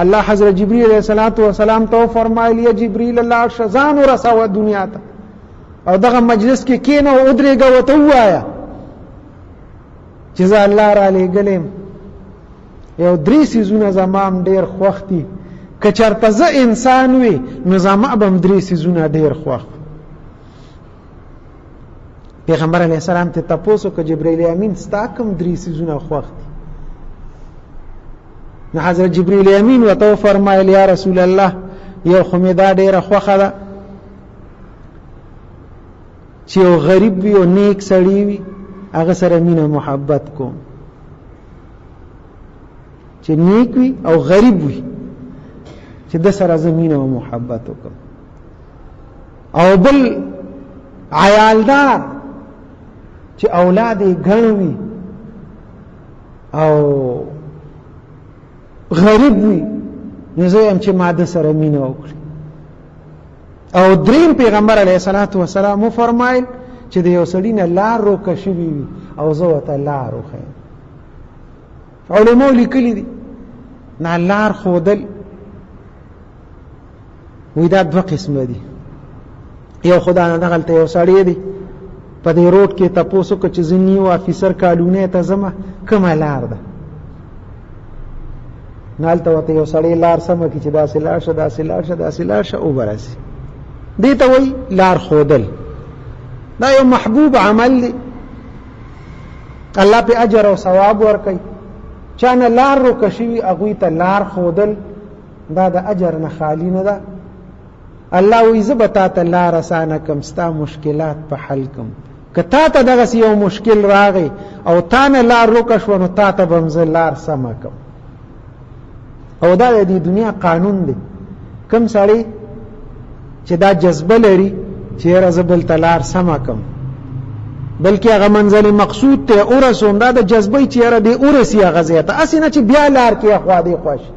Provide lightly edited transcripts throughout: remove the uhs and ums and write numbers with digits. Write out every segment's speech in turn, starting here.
الله حضرت جبريل علیہ السلام ته فرمایلی یا جبريل الله شزان ورساوه دنیا ته او دغه مجلس کې کینه او ادرېږه وته وایا چې زه الله را لېږلم یو درې سیزونه زمام ډېر خوښ دي که چېرته زه انسان وي نو زما به هم درې سیزونه ډېر خوښ پیغمبر علیه السلام ته تپوس وکړه جبرائیل امین ستا کوم درې سیزونه خوښ دي نو حضرت جبرائیل امین ورته وفرمایل یا رسول الله یو خو مې دا ډېره خوښه ده چې یو غریب وي او نیک سړی وي هغه سره مینه محبت کوم چې نیک وي او غریب وي چې د سره زه مینه او محبت وکړم او بل عیالدار چې اولاد یې ګڼ وي او غریب وي نو زه یم چې ما د سره مینه وکړي او دریم پیغمبر علیه الصلاة والسلام وفرمایل چې د یو سړي نه لار روکه شوې وي او زه ورته لار وښیم علماو لیکلي دي نه لار ښودل وایي دا دوه قسمه دي یو خو دا دغلته یو سړی دی په دې روډ کې تپوس وکړه چې زه نیو افیسر کالونۍ ته ځمه کومه لار ده نو هلته ورته یو سړی لار سمه کړي چې داسې لاړ شه داسې لاړ شه داسې لاړ شه وبرسي دې ته وایي لار ښودل دا یو محبوب عمل دی الله په اجر او ثواب ورکوي چا نه لار روکه شوي هغوی ته لار ښودل دا د اجر نه خالي نه ده الله وایي زه به تا ته لار اسانه کړم ستا مشکلات په حل کړم که تا ته دغسې یو مشکل راغی او تا نه لار روکه شوه نو تا ته به هم زه لار سمه کړم او دا د دې دنیا قانون دی کوم سړی چې دا جذبه لري چې یاره زه بل ته لار سمه کړم بلکې هغه منزل مقصود ته ورسوم دا د جذبې چې یاره دې ورسي هغه ځای ته هسې نه چې بیا لار کې اخوا دې خوا شي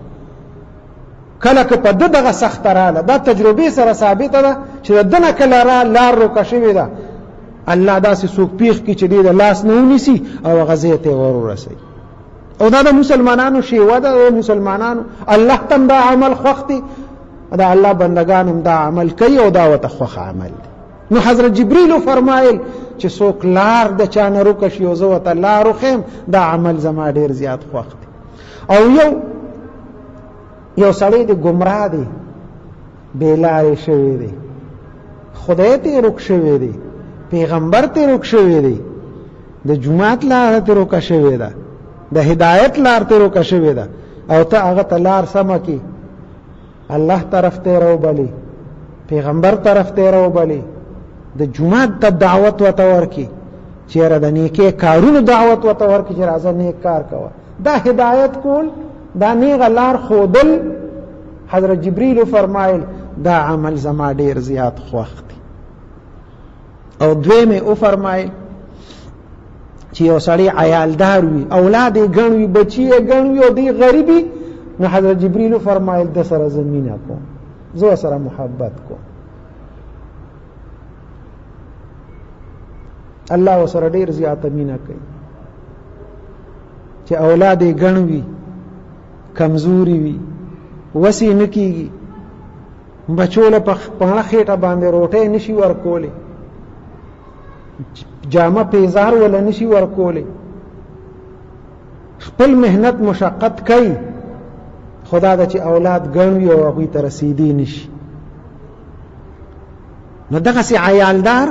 کله که په ده دغه سخته راله دا تجربې سره ثابته ده چې د ده نه کله لار روکه شوې ده الله داسې څوک پیښ کړي چې دې د لاس نه ونیسي او هغه ځای ته ور ورسوي او دا د مسلمانانو شیوه ده د مسلمانانو الله ته هم دا عمل خوښ دی دا الله بندگان هم دا عمل کوي او دا ورته خوښ عمل دی نو حضرت جبریل فرمایل چې څوک لار د چا نه روکه شي او زه ورته لار وښیم دا عمل زما ډېر زیات خوښ دی او یو سړی دی ګمراه دی بې لارې شوی دی خدای ته روک شوی دی پیغمبر ته روک شوی دی د جومات لاره ته روکه شوې ده د هدایت لار ته روکه شوې ده او ته هغه ته لار سمه کړي الله طرف ته راوبلې پیغمبر طرف ته راوبلې د جومات ته دعوت ورته ورکړي چې یاره د نیکۍ کارونو دعوت ورته ورکړي چې راځه نیک کار کوه دا هدایت کول دا نیغه لار ښودل حضرت جبریل فرمایل دا عمل زما ډېر زیات خوښ دی او دویم یې وفرمایل چې یو سړی عیالدار وي اولاد یې ګڼ وي بچي یې ګڼ وي او دی غریب وي نو حضرت جبریل فرمایل د سره زه مینه کوم زه ورسره محبت کوم الله ورسره ډېر زیاته مینه کوي چې اولاد یې ګڼ وي کمزوري وي وسې نه کېږي بچو له په پاڼه خېټه باندې روټۍ نشي ورکولی جامه پیزار ولا نشي ورکولی خپل مهنت مشقت کوي خدا دا چې اولاد ګڼ وي او هغوی ته رسیدی نشي نو دغسې عیالدار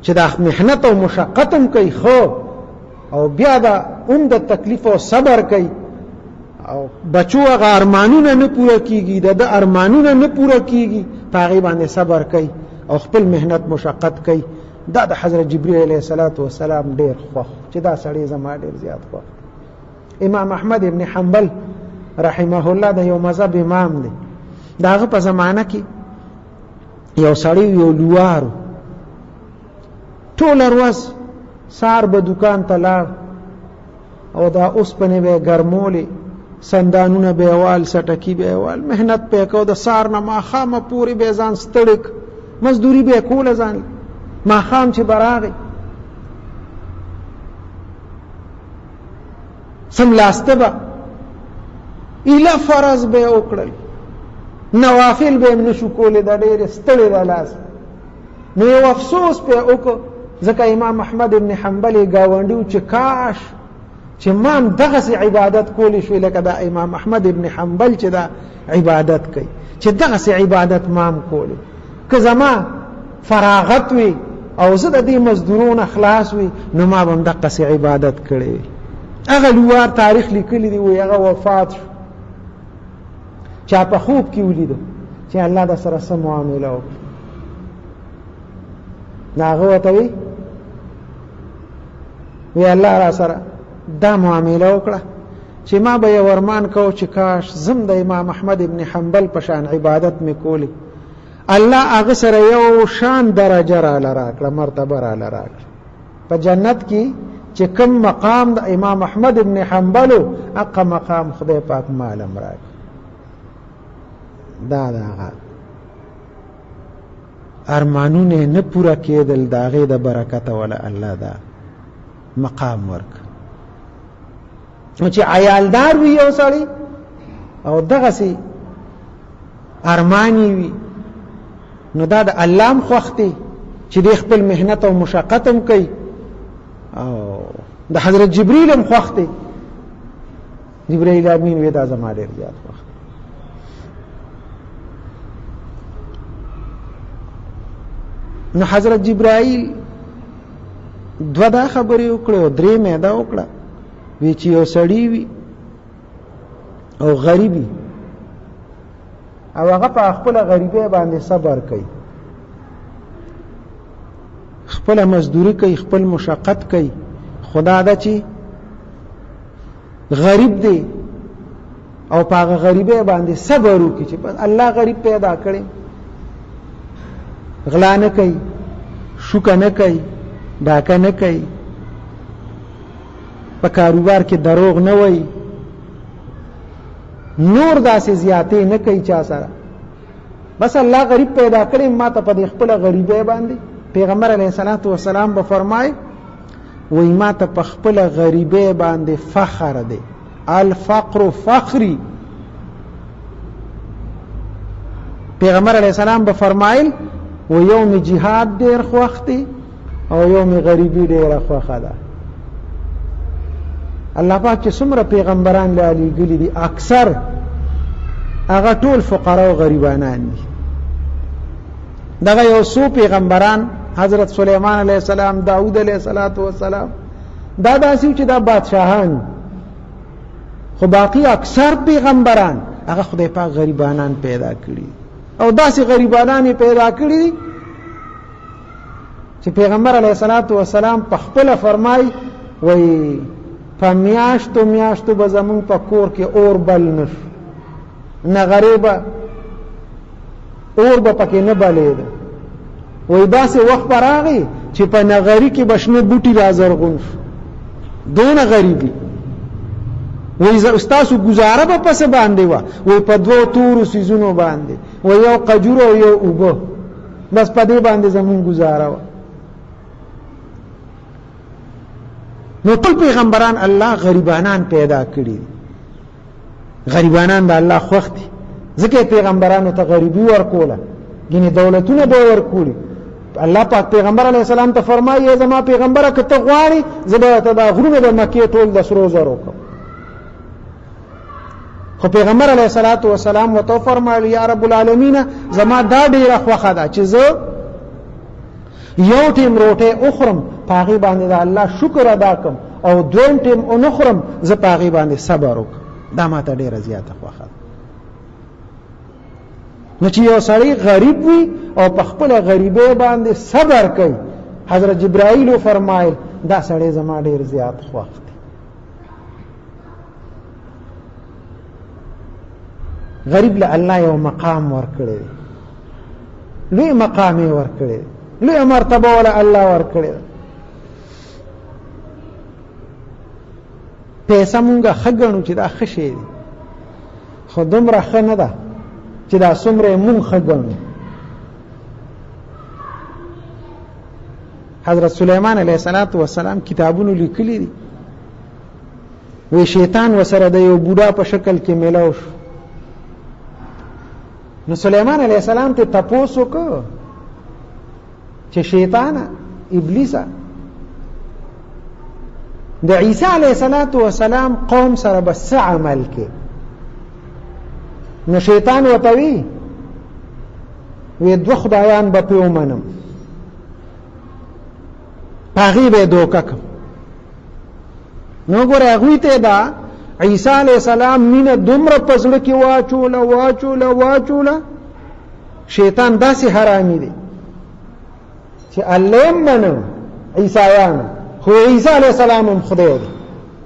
چې دا محنت او مشقت هم کوي خو او بیا دا هم د تکلیف او صبر کوي او بچو هغه ارمانونه نه پوره کیږي د ارمانونه نه پوره کیږي په هغې باندې صبر کوي او خپل محنت مشقت کوي دا د حضرت جبریل علیه السلام ډېر خوښ چې دا سړی زما ډېر زیات خوښ امام احمد ابن حنبل رحمه الله د یو مذهب امام دی د هغه په زمانه کې یو سړی یو لوارو ټوله ورځ سهار به دوکان ته لاړ او دا اوسپنې به یې ګرمولې سندانونه به یې وال سټکي به یې وال محنت به یې کو د سهار نه ماښامه پورې به یې ځان ستړی مزدوري به یې کوله ځان ماښام چې به راغی سملاسته به ایله فرض به وکړل، نوافل به هم نشو کولی، دا ډېرې ستړې ده لاس. نو یو افسوس پې وکړو، ځکه امام احمد ابن حنبل یې ګاونډي و چې کاش چې ما هم دغسې عبادت کولی شوی لکه دا امام احمد ابن حنبل چې دا عبادت کوي، چې دغسې عبادت ما هم کولی. که زما فراغت وي او زه د دې مزدورونه خلاص وي نو ما به هم دقسې عبادت کړی وي. هغه لوار تاریخ لیکلی دی، وایي هغه وفات شو، چا په خوب کې ولیدو چې الله د سره څه معامله وکړه. نو هغه ورته وایي الله را سره دا معامله وکړه چې ما به یو ارمان کو چې کاش زم د امام احمد ابن حنبل په شان عبادت مې کولی. الله هغه سره یو شان درجه راله راکړه، مرتبه راله راکړه په جنت کې چې کوم مقام د امام احمد ابن حنبلو هغه مقام خدای پاک معلوم راکړه. دا هغه ارمانونه نه پوره کېدل، د هغې د برکته ولا الله دا مقام ورک. نو چې عیالدار وي یو سړی او دغسې ارمانی وي نو دا د الله هم خوښ دی چې دی خپل محنت او مشقت هم کوي، او د حضرت جبریل هم خوښ دی. جبریل امین وی دا زما ډېر زیات خوښ دی. نو حضرت جبرائیل دوه دا خبرې وکړې او درېیمه دا وکړه، وی چې یو سړی وي او غریبي او هغه په خپله غریبۍ باندې صبر کوي، خپله مزدوري کوي، خپل مشقت کوي، خدا دا چې غریب دی او په هغه غریبۍ باندې صبر وکړي چې بس الله غریب پیدا کړی، غلا نه کوي، شوکه نه کوي، ډاکه نه کوي، په کاروبار کې دروغ نه وایي، نور داسې زیاتې نه کوي چا سره، بس الله غریب پیدا کړی ما ته په دې خپله غریبۍ باندې. پیغمبر علیه الصلاة والسلام به فرمای وایي ما ته په خپله غریبۍ باندې فخر دی، الفقر فخری. پیغمبر علیه السلام به فرمایل و یوم جهاد ډېر خوښ دی او یوم غریبي ډېره خوښه ده. الله پاک چې څومره پیغمبران له لیږلي دي اکثر هغه ټول فقرا او غریبانان دي. دغه یو څو پیغمبران حضرت سلیمان علیه السلام، داود علیه السلام، دا داسې چې دا بادشاهان، خو باقی اکثر پیغمبران هغه خدای پاک غریبانان پیدا کړي او داسې غریبانان پیدا کړي چې پیغمبر علیه السلام په خپله فرمای وایي په میاشتو میاشتو به زمونږ په کور کې اور بل نشو، نغرې به اور به پکې نه بلېده. وایي داسې وخت به راغی چې په نغري کې به شنه بوټي رازرغون شو، دونه غریبي. وایي ستاسو ګزاره به پسې باندې وه، وایي په دوو تورو څیزونو باندې، وایي یو قجور او یو اوبه، بس په دې باندې زمونږ ګزاره وه. نو ټول پیغمبران الله غریبانان پیدا کړي، غریبانان د الله خوښ دي، ځکه پیغمبرانو ته غریبي ورکوله، ګینې دولتونه به ورکولي. الله پاک پیغمبر علیه السلام ته فرمایي زما پیغمبره که ته غواړې زه به ته دا غرونه د مکې ټول د سرو زرو کړم. خو پیغمبر علیه الصلاة والسلام ورته فرمایل یا رب العالمین زما دا ډېره خوښه ده چې زه یو ټیم روټۍ وخورم په هغې باندې د الله شکر ادا کړم او دویم ټیم ونه خورم زه په هغې باندې صبر وکړم، دا ما ته ډېره زیاته خوښه ده. نو چې یو سړی غریب وي او په خپله غریبۍ باندې صبر کوي، حضرت جبرائیل فرمایل دا سړی زما ډېر زیات خوښ دی. غریب له الله یو مقام ورکړی دی، لوی مقام یې ورکړی دی، لوی مرتبه ولا الله ورکړی ده. پیسه مونږه ښه ګڼو چې دا ښه شی دی، خو دومره ښه نه ده چې دا څومره یې مونږ ښه ګڼو. حضرت سلیمان علیه السلام کتابونو لیکلي دي وی شیطان وسره د یو بوډا په شکل کې میلاو شو. نو سلیمان علیه السلام ته تپوس وکړ چې شیطانه ابلیسه د عیسی علیه السلام قوم سره بس عمل کې. نو شیطان ورته وی دوه خدایان به پې ومنم په هغې به یې دوکه کړم. نو ګوره هغوی ته دا عیسی علیه السلام مینه دومره په زړه کې واچوله شیطان داسې حرامي دی چې الله هم منم عیسایانو خو عیسی علیه السلام هم خدای دی.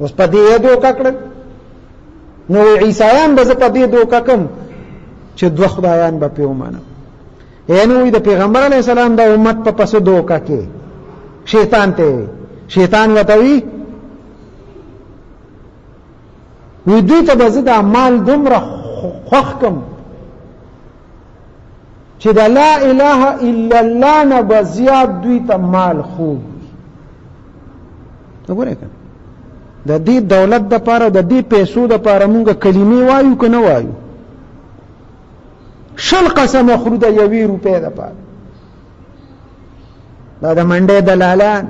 اوس په دې یې دوکه کړل. نو عیسایان به زه په دې دوکه کړم چې دوه خدایان به پې ومنم. نو د پیغمبر علیه السلام د امت په پسې دوکه کې شیطان ته شیطان ورته وی دوی ته به زه د مال دومره خوښ کړم چې د لا اله الا الله نه به زیات دوی ته مال خوب وي. وګورئ کنه د دې دولت دپاره د دې پیسو دپاره مونږ کلمې وایو که نه وایو؟ 20 قسمه خورو د 1 روپۍ دپاره. دا د منډې دلالان،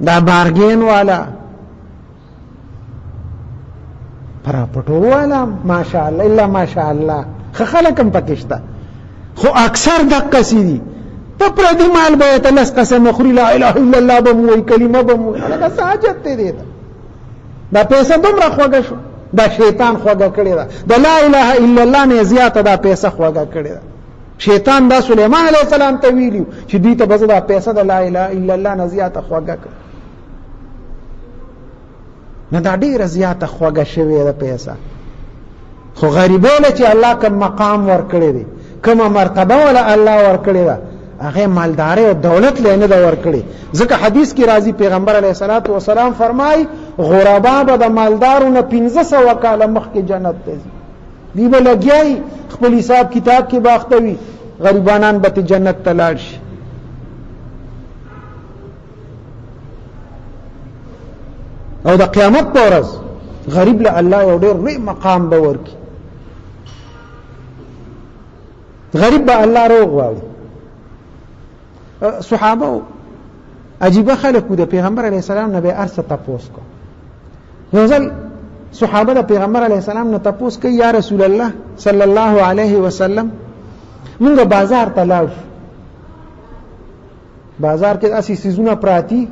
دا بارګین والا، پراپټو والا، ماشاءالله الا ماشاءالله خو خلک هم پکې شته، خو اکثر دقسې دي. ته پردي مال به یې ته 10 قسمه خوري، لا اله الا الله به مو وایي، کلمه به مو وایي. هلکه څه حاجت دی دې ته؟ دا پیسه دومره خوږه شو، دا شیطان خوږه کړې ده. د لا اله الا الله نه زیاته دا پیسه خوږه کړې ده. شیطان دا سلیمان علیه السلام ته ویلي چې دوی ته به زه دا پیسه د لا اله الا الله نه زیاته خوږه کړم. نه دا ډېره زیاته خوږه شوې ده پیسه. خو غریبو له چې الله کوم مقام ورکړی دی، کومه مرتبه وله الله ورکړې ده، هغې مالدارۍ او دولت له نه ده ورکړې. ځکه حدیث کې راځي پیغمبر علیه الصلاة والسلام فرمایي غربا به د مالدارو نه 1500 کاله مخکې جنت ته ځي. دی به لګیایي خپل حساب کتاب کې باخته وي، غریبانان به جنت ته لاړ شي. او د قیامت په ورځ غریب له الله یو ډېر لوی مقام به ورکړي. غریب به الله روغ غواړي. صحابه عجیبه خلک وو، د پیغمبر علیه السلام نه به هر څه تپوس کو. یو ځل صحابه د پیغمبر علیه السلام نه تپوس کوي، یا رسول الله صلی الله علیه وسلم مونږ بازار ته لاړ شو، بازار کې داسې څیزونه پراتی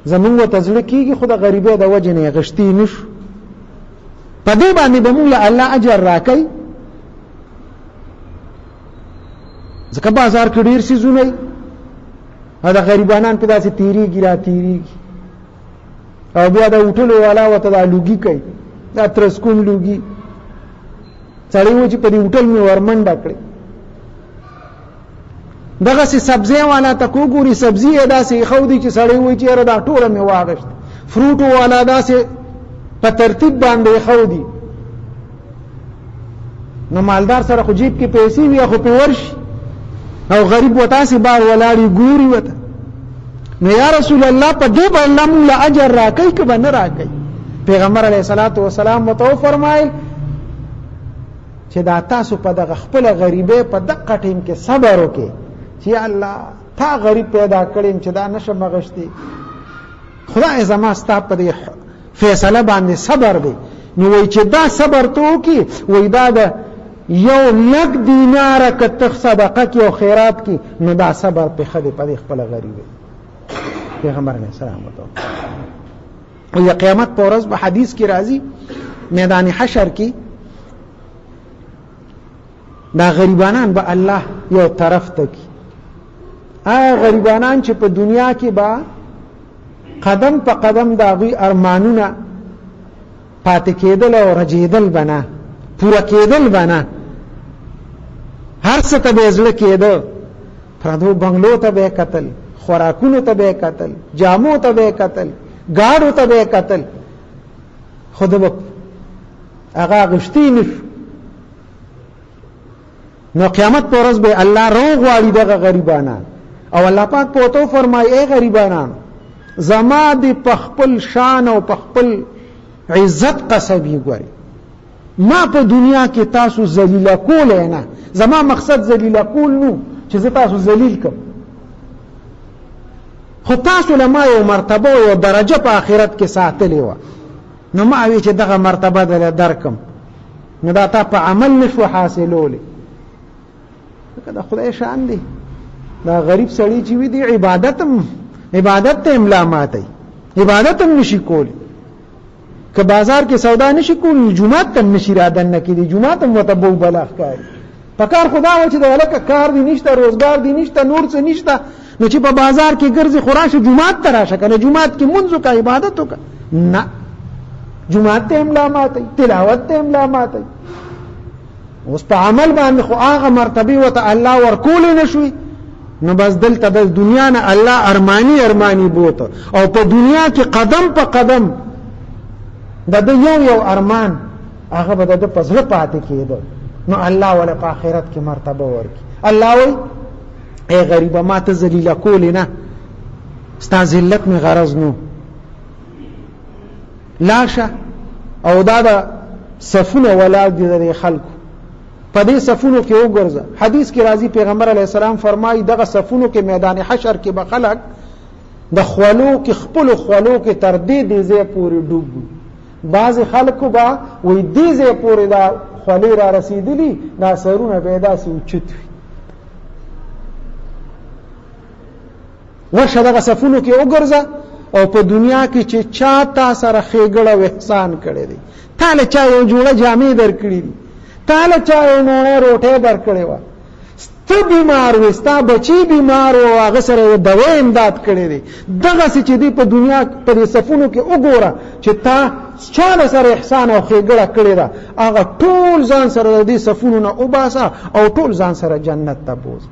زمونږ ورته زړه کېږي، خو د غریبۍ د وجې نه یې غشتي نه شو. په دې باندې به مونږ له الله اجر راکوي؟ ځکه بازار کې ډېر څیزونه وي او د غریبانان په داسې تېرېږي را تېرېږي، او بیا د هوټلو والا ورته دا لوګي کوي، دا ترسکون لوګي. سړی و چې په دې هوټل مې ورمنډه کړې. دغسې سبزۍ والا ته کو ګوري، سبزي یې داسې ایښو دي چې سړی وایي چې یاره دا ټوله مې واغېشت. فروټو والا داسې په ترتیب باندې ایښو دي. نو مالدار سره خو جیب کې پیسې وي، خو پې ورشي، او غریب و تاسې بار ولاړي ګوري ورته. نو یا رسول الله په دې به الله مونږ له اجر راکوي که به نه راکوي؟ پیغمبر علیه الصلاة والسلام ورته وفرمایل چې دا تاسو په دغه خپله غریبۍ په دقه ټیم کې صبر وکړئ چې یا الله تا غریب پیدا کړی چې دا نشم اغشتی، خدای زما ستا په دې فیصله باندې صبر دی. نو وایي چې دا صبر ته وکړي، وایي دا د 1,00,000 دیناره که ته صدقه کې او خیرات کې، نو دا صبر پې ښه دی په دې خپله غریبۍ. پیغمبر علیه السلام ورته وایي قیامت په ورځ به حدیث کې راځي میدان حشر کې دا غریبانان به الله یو طرف ته کی. هغه غریبانان چې په دنیا کې به قدم په قدم د هغوی ارمانونه پاتې کېدل او رجېدل به نه، پوره کېدل به نه، هر څه ته به یې زړه کېده، پردو بنګلو ته به یې کتل، خوراکونو ته به یې کتل، جامو ته به یې کتل، ګاډو ته به یې کتل، خو د به هغه اغوښتي نه شو. نو قیامت په ورځ به الله روغ غواړي دغه غریبانان، او الله پاک په تو فرمایي ای غریبانان زما دی په خپل شان او په خپل عزت قسمی ګوري ما په دنیا کې تاسو ذلیل کول نه زما مقصد ذلیل کول نو چې زه تاسو ذلیل کم خو تاسو لما یو مرتبه او درجه په آخرت کې ساتلې و نو ما وی چې دغه مرتبه در درکم نو دا تا په عمل نشو حاصلولې دا خدای شان دی دا غریب سړی چې وی دی عبادت ته املا ماتي عبادت هم نشي کولی که بازار کې سودا نشي کولی جمعات ته نشي رادن نه کیږي جمعات هم وته بو بلاغ کوي پکار خدا و چې دا ولکه کار دی نشته روزګار دی نشته نور څه نشته نو چې په بازار کې ګرځي خوراشه جمعات ته راشه کنه جمعات کې منځو کا عبادت وکړه نه جمعات ته املا ماتي تلاوت ته املا ماتي اوس په عمل باندې خو هغه مرتبه وته الله ورکول نشوي نو بس دلته د دنیا نه الله ارمانی بوته او په دنیا کې قدم په قدم د یو ارمان هغه به د پزړه پاتې کېده نو الله ولا په آخرت کې مرتبه ورکي الله وای اے غریب ما ته ذلیل کول نه ستا ذلت می غرض نو لاشه او دا صفونه ولاد دي خلکو په دې صفونو کې وګرځه حدیث کې راځي پیغمبر علی السلام فرمایي دغه صفونو کې میدان حشر کې به خلک د خولو کې خپل خولو کې تر دې ځای پورې ډوب بعض خلکو با وې دې ځای پورې دا خولې را رسیدلی دا سرونه پیدا سي اوچت ورشه دغه صفونو کې وګرځه او په دنیا کې چې چا تا سره خېګړه و احسان کړی دی تاله چا یو جوړه جامې درکړي دي تاله چا یو نوړه روټه درکړي و ست بیمار و ستا بچی بیمار و هغه سره دوا امداد کړي دي دغه چې دی په دنیا په صفونو کې وګوره چې تا چا سره احسان او خېګړه کړی دا هغه ټول ځان سره د دې صفونو نه وباسه او ټول ځان سره جنت ته بوز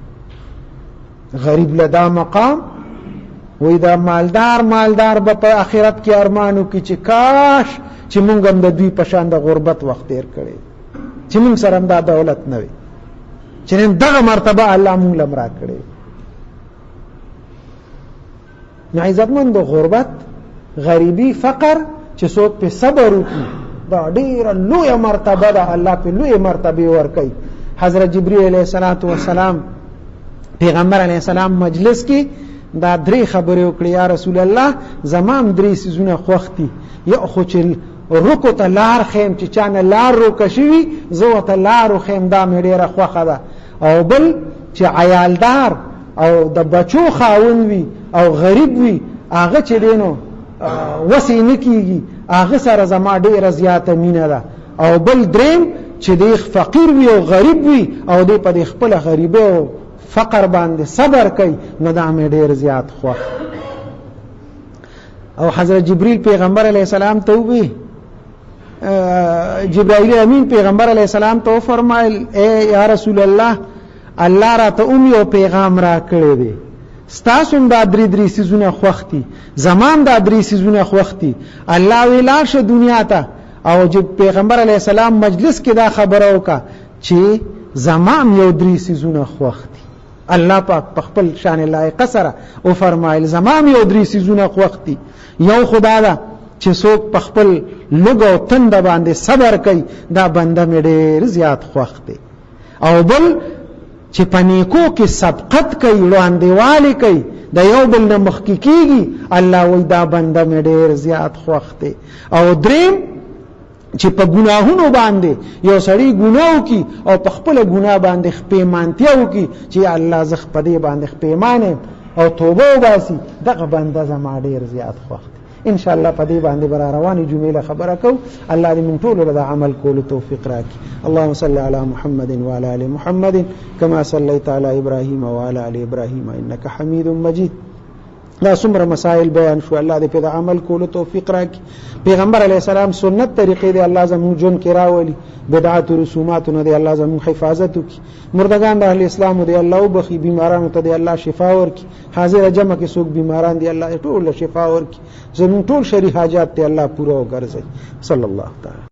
غریب لدا مقام وې دا مالدار به په آخرت کې ارمانو کې چې کاش چې مونږ هم د دوی په شان د غربت وخت تیر کړي چې مونږ سره هم دا دولت نه وي چې نن دغه مرتبه الله مونږ لم را کړي نو عزتمند غربت غریبی فقر چې څوک په صبر وکړي دا ډیره لویه مرتبه ده الله په لویه مرتبه ورکړي حضرت جبرئیل علیه السلام پیغمبر علیه السلام مجلس کې دا درې خبرې وکړې یا رسول الله زمام درې سيزونه خوختي یو خو چې رکو ته لار خیم چې چانه لار روکه شوي زه ته لار خیم دا مې ډېره خوښه ده او بل چې عیالدار او د بچو خاون وي او غریب وي هغه چې دینو وسی نه کیږي هغه سره زما ډېره زیاته مینه ده او بل دریم چې دی فقیر وي او غریب وي او دی په خپل غریبه او فقر باندې صبر کوي نو دا مې ډېر زیات خوښ او حضرت جبرئیل پیغمبر علیه السلام ته وی جبرائیل امین پیغمبر علیه السلام ته فرمایل اے یا رسول الله الله را ته یو پیغام را کړی دی ستاسو دا درې سيزونه خوختي زمان دا درې سيزونه خوختي الله ویلا شه دنیا ته او چې پیغمبر علیه السلام مجلس کې دا خبره وکړه چې زمان یو درې سيزونه خوختي الله پاک په خپل شان لایق سره او فرمایل زمام یو درې سيزونه خوختي یو خدا دا چې څوک په خپل لږ او تند باندې صبر کوي دا بنده مې ډېر زیات خوښ دی او بل چې پنیکو کې سبقت کوي وړاندېوالی کوي د یو بل نه مخکې کېږي الله وایي دا بنده مې ډېر زیات خوښ دی او دریم چې په ګناهونو باندې یو سړی ګناه وکي او په خپل ګناه باندې خپېمانتیا وکي چې الله زه په دې باندې خپېمانم او توبه وباسي دغه بنده زما ډېر زیات خوښ دی ان شاء الله په دې باندې بر رواني جمله خبره کو الله دې من ټول له عمل کولو توفیق راکړي اللهم صل على محمد وعلى ال محمد كما صليت على ابراهيم وعلى ال ابراهيم انك حميد مجيد دا څومره مسائل بیان شو الله دې په عمل کولو توفیق راکړي پیغمبر علیه السلام سنت طریقې دې الله زموږ جون کې راولي بدعات او رسومات نه دې الله زموږ حفاظت وکړي مردگان د اهل اسلام دې الله وبخي بیمارانو ته دې الله شفا ورکړي حاضر جمع کې څوک بیماران دې الله ټول شفا ورکړي زموږ ټول شری حاجات دې الله پوره وګرځي صلی الله تعالی